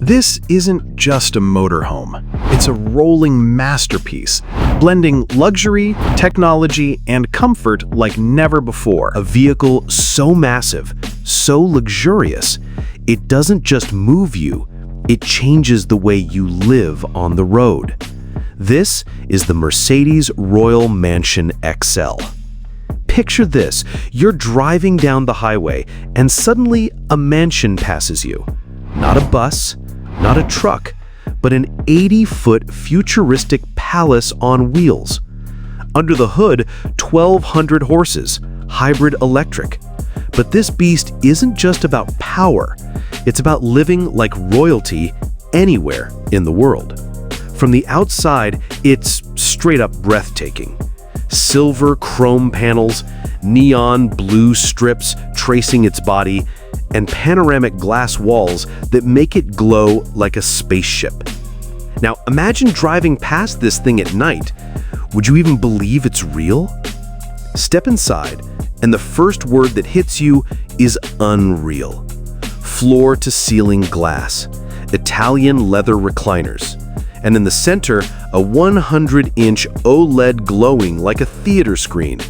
This isn't just a motorhome. It's a rolling masterpiece, blending luxury, technology, and comfort like never before. A vehicle so massive, so luxurious, it doesn't just move you, it changes the way you live on the road. This is the Mercedes Royal Mansion XL. Picture this, you're driving down the highway and suddenly a mansion passes you. Not a bus, not a truck, but an 80-foot futuristic palace on wheels. Under the hood, 1,200 horses, hybrid electric. But this beast isn't just about power, it's about living like royalty anywhere in the world. From the outside, it's straight up breathtaking. Silver chrome panels, neon blue strips tracing its body, and panoramic glass walls that make it glow like a spaceship. Now, imagine driving past this thing at night. Would you even believe it's real? Step inside, and the first word that hits you is unreal. Floor-to-ceiling glass, Italian leather recliners, and in the center, a 100-inch OLED glowing like a theater screen.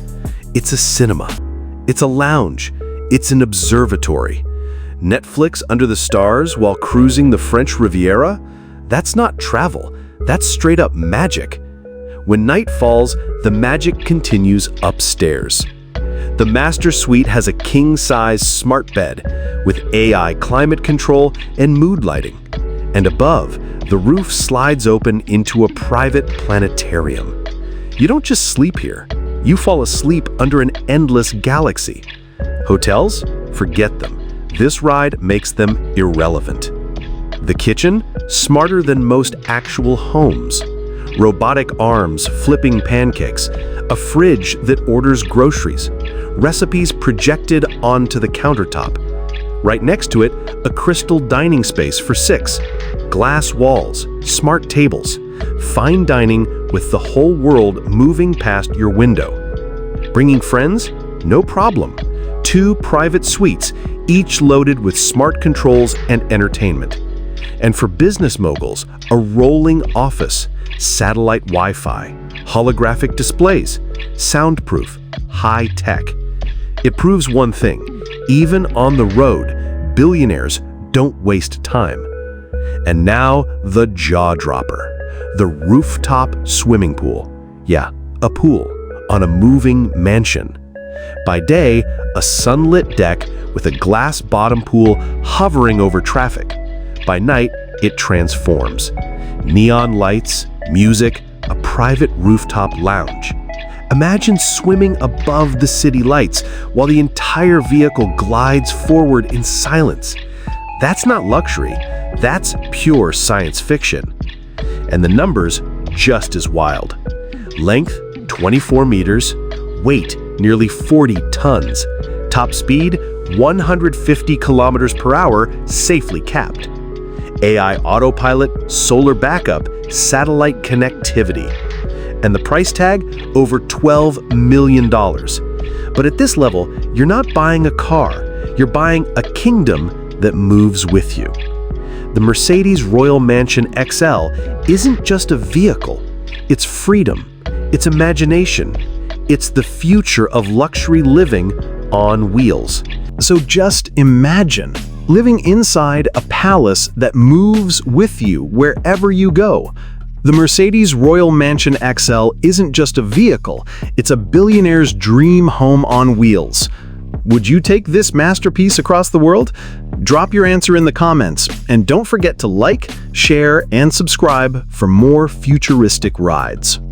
It's a cinema. It's a lounge. It's an observatory. Netflix under the stars while cruising the French Riviera? That's not travel. That's straight up magic. When night falls, the magic continues upstairs. The master suite has a king-size smart bed with AI climate control and mood lighting. And above, the roof slides open into a private planetarium. You don't just sleep here. You fall asleep under an endless galaxy. Hotels? Forget them. This ride makes them irrelevant. The kitchen? Smarter than most actual homes. Robotic arms flipping pancakes, a fridge that orders groceries, recipes projected onto the countertop. Right next to it, a crystal dining space for 6, glass walls, smart tables, fine dining with the whole world moving past your window. Bringing friends? No problem. 2 private suites, each loaded with smart controls and entertainment. And for business moguls, a rolling office, satellite Wi-Fi, holographic displays, soundproof, high-tech. It proves one thing, even on the road, billionaires don't waste time. And now, the jaw-dropper, the rooftop swimming pool. Yeah, a pool on a moving mansion. By day, a sunlit deck with a glass bottom pool hovering over traffic. By night, it transforms. Neon lights, music, a private rooftop lounge. Imagine swimming above the city lights while the entire vehicle glides forward in silence. That's not luxury, that's pure science fiction. And the numbers just as wild. Length, 24 meters, weight, nearly 40 tons. Top speed, 150 kilometers per hour, safely capped. AI autopilot, solar backup, satellite connectivity. And the price tag, over $12 million. But at this level, you're not buying a car, you're buying a kingdom that moves with you. The Mercedes Royal Mansion XL isn't just a vehicle, it's freedom, it's imagination, it's the future of luxury living on wheels. So just imagine living inside a palace that moves with you wherever you go. The Mercedes Royal Mansion XL isn't just a vehicle, it's a billionaire's dream home on wheels. Would you take this masterpiece across the world? Drop your answer in the comments, and don't forget to like, share, and subscribe for more futuristic rides.